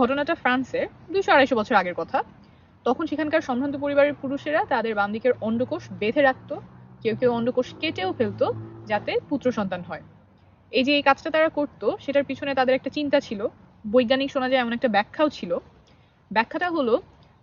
ঘটনাটা ফ্রান্সের 200-250 বছর আগের কথা। তখন সেখানকার সম্ভ্রান্ত পরিবারের পুরুষেরা তাদের বাম দিকের অন্ডকোষ বেঁধে রাখতো, কেউ কেউ অন্ডকোষ কেটেও ফেলতো যাতে পুত্র সন্তান হয়। এই যে এই কাজটা তারা করতো সেটার পিছনে তাদের একটা চিন্তা ছিল, বৈজ্ঞানিক শোনা যায় এমন একটা ব্যাখ্যাও ছিল। ব্যাখ্যাটা হলো,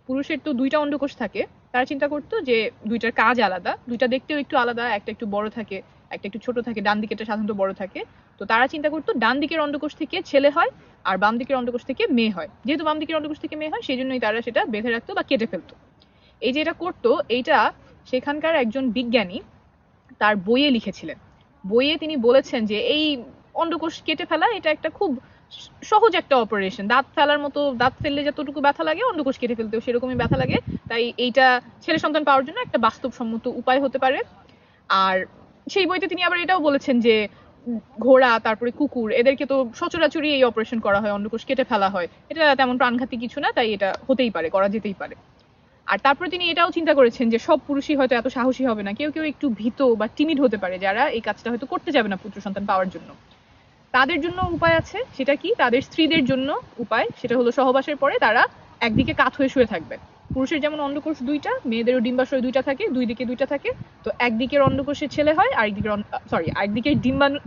পুরুষের তো 2টা অন্ডকোষ থাকে, তারা চিন্তা করতো যে 2টার কাজ আলাদা, 2টা দেখতেও একটু আলাদা, একটা একটু বড় থাকে, একটা একটু ছোট থাকে, ডান দিকেরটা সাধারণত বড় থাকে। তো তারা চিন্তা করতো ডান দিকের অন্ডকোষ থেকে ছেলে হয় আর বাম দিকের অন্ডকোষ থেকে মেয়ে হয়। যেহেতু বাম দিকের অন্ডকোষ থেকে মেয়ে হয় সেই জন্যই তারা সেটা বেঁধে রাখতো বা কেটে ফেলতো। এই যে এটা করতো, এইটা সেখানকার একজন বিজ্ঞানী তার বইয়ে লিখেছিলেন। বইয়ে তিনি বলেছেন যে এই অন্ডকোষ কেটে ফেলা এটা একটা খুব সহজ একটা অপারেশন, দাঁত ফেলার মতো, দাঁত ফেললে যতটুকু ব্যথা লাগে অন্ডকোষ কেটে ফেলতেও সেরকমই ব্যথা লাগে। তাই এইটা ছেলে সন্তান পাওয়ার জন্য একটা বাস্তবসম্মত উপায় হতে পারে। আর সেই বইতে তিনি আবার এটাও বলেছেন যে ঘোড়া, তারপরে কুকুর, এদেরকে তো সচরাচরই এই অপারেশন করা হয়, অন্ডকোষ কেটে ফেলা হয়, এটা তেমন প্রাণঘাতী কিছু না, তাই এটা হতেই পারে, করা যেতেই পারে। আর তারপরে তিনি এটাও চিন্তা করেছেন যে সব পুরুষই হয়তো এত সাহসী হবে না, কেউ কেউ একটু ভীত বা টিমিড হতে পারে যারা এই কাজটা হয়তো করতে যাবে না পুত্র সন্তান পাওয়ার জন্য। তাদের জন্য উপায় আছে, সেটা কি? তাদের স্ত্রীদের জন্য উপায়, সেটা হলো সহবাসের পরে তারা একদিকে কাত হয়ে শুয়ে থাকবে। পুরুষের যেমন অন্ডকোষ 2টা, মেয়েদেরও ডিম্বাশয় 2টা থাকে, দুই দিকে 2টা থাকে। তো একদিকের অন্ডকোষে ছেলে হয়, আরেকদিকের একদিকের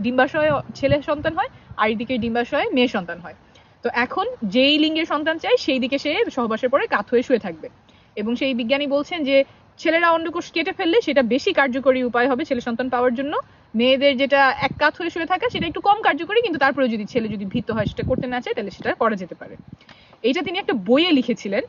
ডিম্বাশয়ে ছেলে সন্তান হয়, আরেকদিকের ডিম্বাশয়ে মেয়ে সন্তান হয়। তো এখন যেই লিঙ্গের সন্তান চাই সেই দিকে সে সহবাসের পরে কাত হয়ে শুয়ে থাকবে। এবং সেই বিজ্ঞানী বলছেন যে ছেলেরা অন্ডকোষ কেটে ফেললে সেটা বেশি কার্যকরী উপায় হবে ছেলে সন্তান পাওয়ার জন্য। মেয়েদের যেটা এক কাত হয়ে শুয়ে থাকা সেটা একটু কম কার্যকরী, কিন্তু তারপরে যদি ছেলে যদি ভীত হয়, সেটা করতে না চায়, তাহলে সেটা করা যেতে পারে। এইটা তিনি একটা বইয়ে লিখেছিলেন।